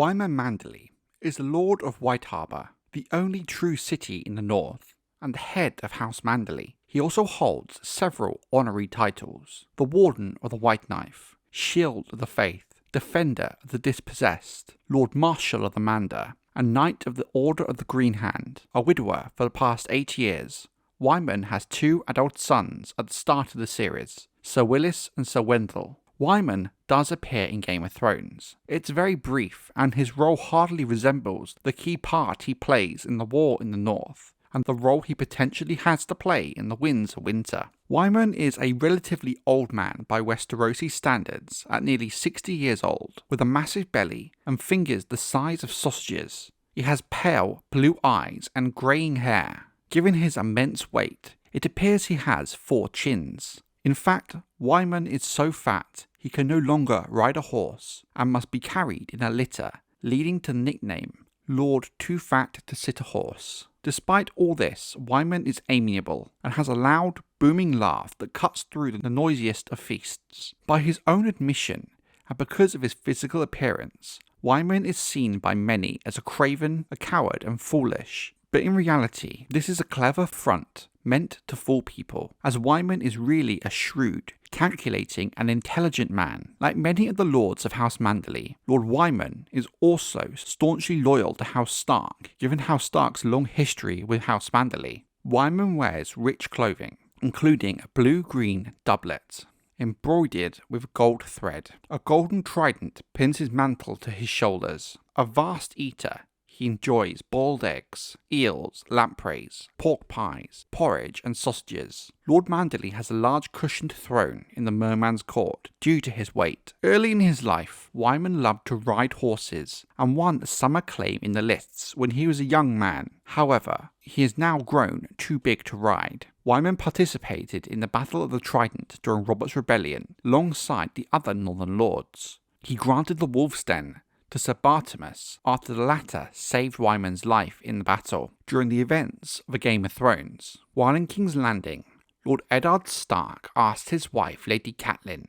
Wyman Manderly is the Lord of White Harbour, the only true city in the north, and the head of House Manderly. He also holds several honorary titles: the Warden of the White Knife, Shield of the Faith, Defender of the Dispossessed, Lord Marshal of the Mander, and Knight of the Order of the Green Hand. A widower for the past 8 years, Wyman has 2 adult sons at the start of the series, Sir Willis and Sir Wendell. Wyman does appear in Game of Thrones. It's very brief, and his role hardly resembles the key part he plays in the War in the North, and the role he potentially has to play in the Winds of Winter. Wyman is a relatively old man by Westerosi standards, at nearly 60 years old, with a massive belly and fingers the size of sausages. He has pale blue eyes and greying hair. Given his immense weight, it appears he has 4 chins. In fact, Wyman is so fat he can no longer ride a horse and must be carried in a litter, leading to the nickname Lord Too Fat to Sit a Horse. Despite all this, Wyman is amiable and has a loud, booming laugh that cuts through the noisiest of feasts. By his own admission, and because of his physical appearance, Wyman is seen by many as a craven, a coward, and foolish. But in reality, this is a clever front meant to fool people, as Wyman is really a shrewd, calculating, and intelligent man. Like many of the lords of House Manderly, Lord Wyman is also staunchly loyal to House Stark, given House Stark's long history with House Manderly. Wyman wears rich clothing, including a blue-green doublet, embroidered with gold thread. A golden trident pins his mantle to his shoulders. A vast eater, he enjoys boiled eggs, eels, lampreys, pork pies, porridge, and sausages. Lord Manderly has a large cushioned throne in the Merman's Court due to his weight. Early in his life, Wyman loved to ride horses and won some acclaim in the lists when he was a young man. However, he is now grown too big to ride. Wyman participated in the Battle of the Trident during Robert's Rebellion alongside the other Northern Lords. He granted the Wolf's Den to Sir Bartimus after the latter saved Wyman's life in the battle during the events of A Game of Thrones. While in King's Landing, Lord Eddard Stark asked his wife, Lady Catelyn,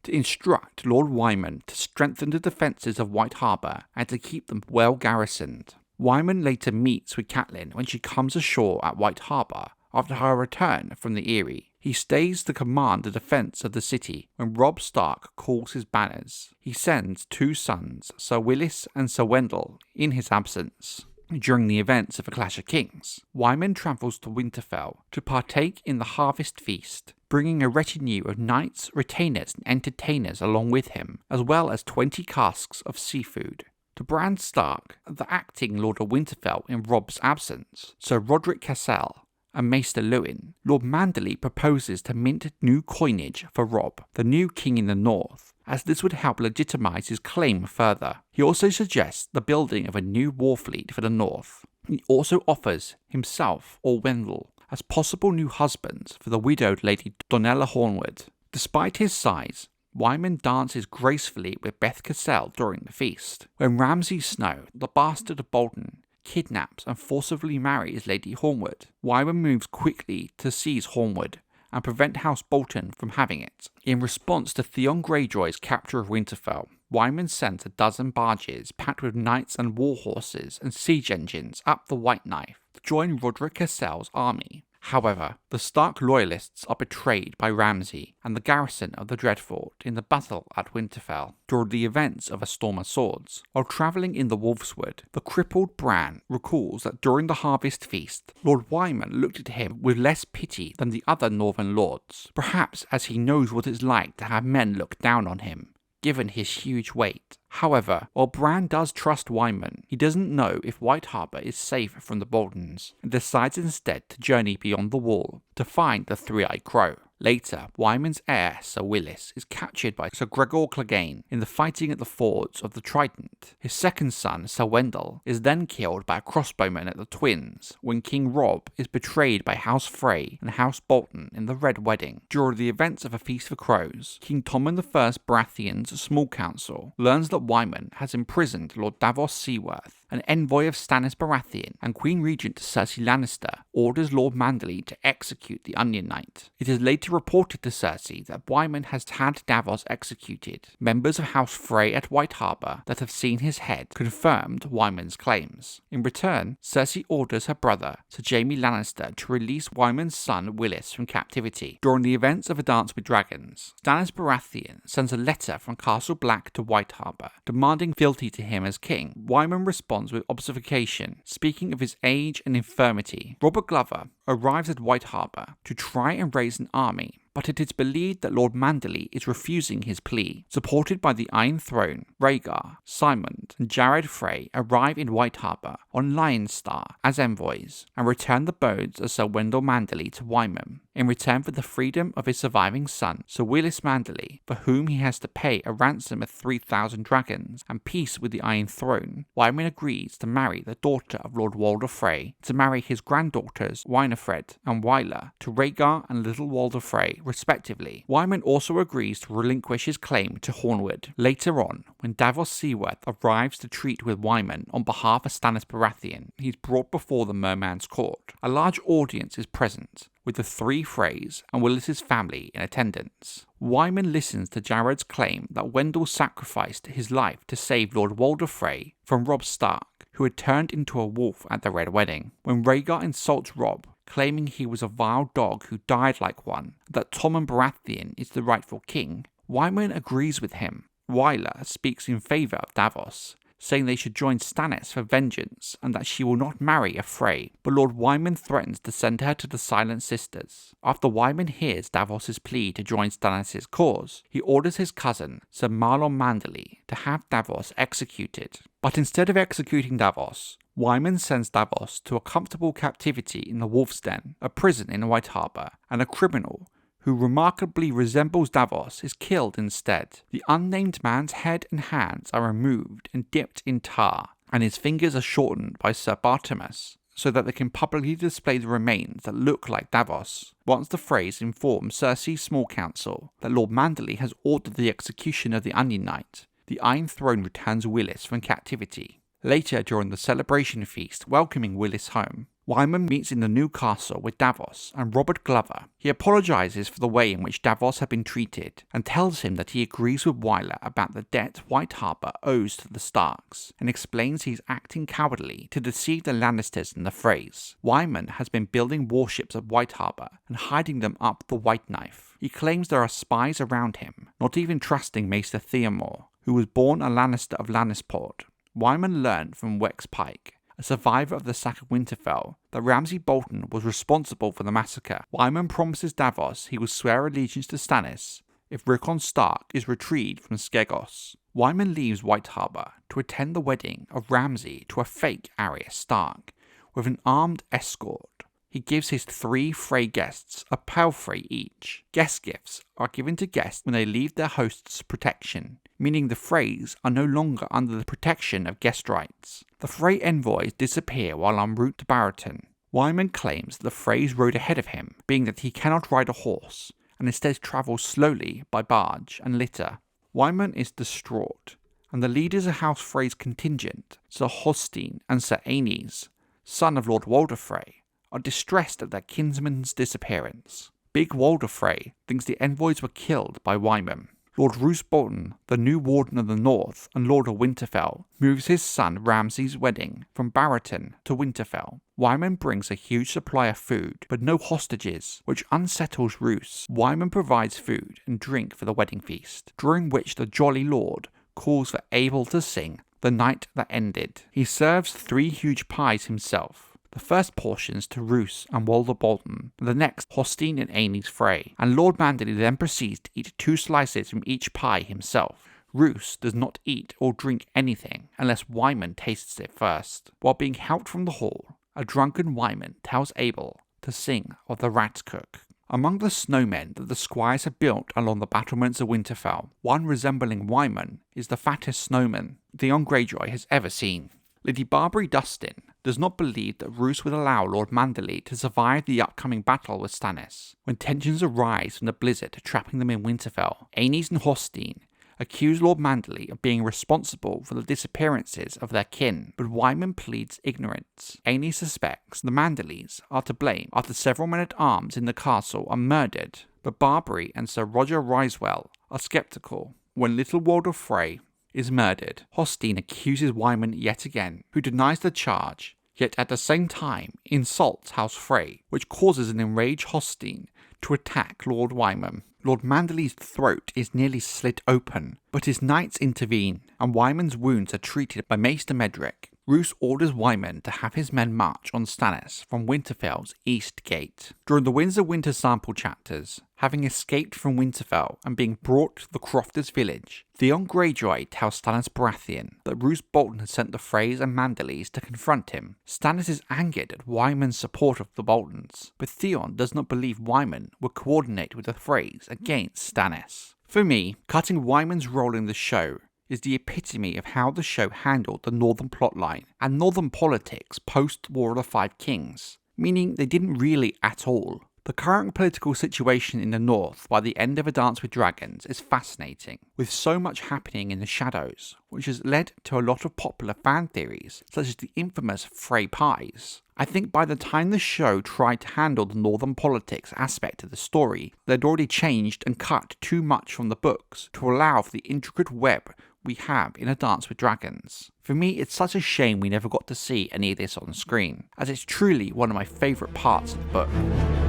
to instruct Lord Wyman to strengthen the defences of White Harbour and to keep them well garrisoned. Wyman later meets with Catelyn when she comes ashore at White Harbour after her return from the Eyrie. He stays to command the defence of the city when Robb Stark calls his banners. He sends 2 sons, Sir Willis and Sir Wendell, in his absence. During the events of A Clash of Kings, Wyman travels to Winterfell to partake in the Harvest Feast, bringing a retinue of knights, retainers, and entertainers along with him, as well as 20 casks of seafood. To Bran Stark, the acting Lord of Winterfell in Robb's absence, Sir Roderick Cassel, and Maester Luwin, Lord Manderly proposes to mint new coinage for Robb, the new king in the north, as this would help legitimise his claim further. He also suggests the building of a new war fleet for the north. He also offers himself or Wendell as possible new husbands for the widowed Lady Donella Hornwood. Despite his size, Wyman dances gracefully with Beth Cassel during the feast. When Ramsay Snow, the bastard of Bolton, kidnaps and forcibly marries Lady Hornwood, Wyman moves quickly to seize Hornwood and prevent House Bolton from having it. In response to Theon Greyjoy's capture of Winterfell, Wyman sends a dozen barges packed with knights and war horses and siege engines up the White Knife to join Roderick Cassel's army. However, the Stark loyalists are betrayed by Ramsay and the garrison of the Dreadfort in the battle at Winterfell during the events of A Storm of Swords. While travelling in the Wolfswood, the crippled Bran recalls that during the Harvest Feast, Lord Wyman looked at him with less pity than the other Northern lords, perhaps as he knows what it's like to have men look down on him, given his huge weight. However, while Bran does trust Wyman, he doesn't know if White Harbour is safe from the Boltons, and decides instead to journey beyond the wall to find the Three-Eyed Crow. Later, Wyman's heir, Sir Willis, is captured by Sir Gregor Clegane in the fighting at the fords of the Trident. His second son, Sir Wendell, is then killed by a crossbowman at the Twins when King Robb is betrayed by House Frey and House Bolton in the Red Wedding. During the events of A Feast for Crows, King Tommen I Baratheon's small council learns that Wyman has imprisoned Lord Davos Seaworth an envoy of Stannis Baratheon and Queen Regent Cersei Lannister, orders Lord Manderly to execute the Onion Knight. It is later reported to Cersei that Wyman has had Davos executed. Members of House Frey at White Harbour that have seen his head confirmed Wyman's claims. In return, Cersei orders her brother, Sir Jaime Lannister, to release Wyman's son Willis from captivity. During the events of A Dance with Dragons, Stannis Baratheon sends a letter from Castle Black to White Harbour, demanding fealty to him as king. Wyman responds with obfuscation, speaking of his age and infirmity. Robert Glover arrives at White Harbour to try and raise an army, but it is believed that Lord Manderly is refusing his plea. Supported by the Iron Throne, Rhaegar, Symond, and Jared Frey arrive in White Harbour on Lion Star as envoys and return the bones of Sir Wendell Manderly to Wyman in return for the freedom of his surviving son, Sir Willis Manderly, for whom he has to pay a ransom of 3,000 dragons and peace with the Iron Throne. Wyman agrees to marry the daughter of Lord Walder Frey, to marry his granddaughters Winifred and Wyla to Rhaegar and Little Walder Frey, respectively. Wyman also agrees to relinquish his claim to Hornwood. Later on, when Davos Seaworth arrives to treat with Wyman on behalf of Stannis Baratheon, he is brought before the Merman's court. A large audience is present, with the three Freys and Willis's family in attendance. Wyman listens to Jared's claim that Wendell sacrificed his life to save Lord Walder Frey from Robb Stark, who had turned into a wolf at the Red Wedding. When Rhaegar insults Robb, claiming he was a vile dog who died like one, that Tommen Baratheon is the rightful king, Wyman agrees with him. Wyla speaks in favour of Davos, saying they should join Stannis for vengeance and that she will not marry a Frey, but Lord Wyman threatens to send her to the Silent Sisters. After Wyman hears Davos's plea to join Stannis' cause, he orders his cousin, Sir Marlon Manderly, to have Davos executed. But instead of executing Davos, Wyman sends Davos to a comfortable captivity in the Wolf's Den, a prison in White Harbour, and a criminal who remarkably resembles Davos, is killed instead. The unnamed man's head and hands are removed and dipped in tar, and his fingers are shortened by Sir Bartimaeus, so that they can publicly display the remains that look like Davos. Once the Freys inform Cersei's small council that Lord Manderly has ordered the execution of the Onion Knight, the Iron Throne returns Willis from captivity. Later, during the celebration feast welcoming Willis home, Wyman meets in the new castle with Davos and Robert Glover. He apologises for the way in which Davos had been treated and tells him that he agrees with Wyler about the debt White Harbour owes to the Starks, and explains he is acting cowardly to deceive the Lannisters and the Freys. Wyman has been building warships at White Harbour and hiding them up the White Knife. He claims there are spies around him, not even trusting Maester Theomore, who was born a Lannister of Lannisport. Wyman learned from Wex Pike, a survivor of the sack of Winterfell, that Ramsay Bolton was responsible for the massacre. Wyman promises Davos he will swear allegiance to Stannis if Rickon Stark is retrieved from Skegos. Wyman leaves White Harbour to attend the wedding of Ramsay to a fake Arya Stark with an armed escort. He gives his 3 Frey guests a palfrey each. Guest gifts are given to guests when they leave their host's protection, meaning the Freys are no longer under the protection of guest rights. The Frey envoys disappear while en route to Barrowton. Wyman claims that the Freys rode ahead of him, being that he cannot ride a horse, and instead travels slowly by barge and litter. Wyman is distraught, and the leaders of House Frey's contingent, Sir Hosteen and Sir Aenys, son of Lord Walder Frey, are distressed at their kinsman's disappearance. Big Walder Frey thinks the envoys were killed by Wyman. Lord Roose Bolton, the new Warden of the North and Lord of Winterfell, moves his son Ramsay's wedding from Barrowton to Winterfell. Wyman brings a huge supply of food, but no hostages, which unsettles Roose. Wyman provides food and drink for the wedding feast, during which the Jolly Lord calls for Abel to sing The Night That Ended. He serves 3 huge pies himself. The first portions to Roose and Walder Bolton, the next Hosteen and Aenys Frey, and Lord Manderly then proceeds to eat 2 slices from each pie himself. Roose does not eat or drink anything unless Wyman tastes it first. While being helped from the hall, a drunken Wyman tells Abel to sing of the Rat Cook. Among the snowmen that the squires have built along the battlements of Winterfell, one resembling Wyman is the fattest snowman Theon Greyjoy has ever seen. Lady Barbary Dustin does not believe that Roose would allow Lord Manderly to survive the upcoming battle with Stannis. When tensions arise from the blizzard trapping them in Winterfell, Aenys and Hosteen accuse Lord Manderly of being responsible for the disappearances of their kin, but Wyman pleads ignorance. Aenys suspects the Manderleys are to blame after several men-at-arms in the castle are murdered, but Barbary and Sir Roger Risewell are sceptical. When Little World of Frey is murdered, Hostine accuses Wyman yet again, who denies the charge, yet at the same time insults House Frey, which causes an enraged Hostine to attack Lord Wyman. Lord Manderly's throat is nearly slit open, but his knights intervene, and Wyman's wounds are treated by Maester Medric. Roose orders Wyman to have his men march on Stannis from Winterfell's east gate. During the Winds of Winter sample chapters, having escaped from Winterfell and being brought to the Crofters' village, Theon Greyjoy tells Stannis Baratheon that Roose Bolton has sent the Freys and Manderleys to confront him. Stannis is angered at Wyman's support of the Boltons, but Theon does not believe Wyman would coordinate with the Freys against Stannis. For me, cutting Wyman's role in the show is the epitome of how the show handled the Northern plotline and Northern politics post-War of the Five Kings, meaning they didn't really at all. The current political situation in the North by the end of A Dance with Dragons is fascinating, with so much happening in the shadows, which has led to a lot of popular fan theories, such as the infamous Frey Pies. I think by the time the show tried to handle the Northern politics aspect of the story, they'd already changed and cut too much from the books to allow for the intricate web we have in A Dance with Dragons. For me, it's such a shame we never got to see any of this on screen, as it's truly one of my favourite parts of the book.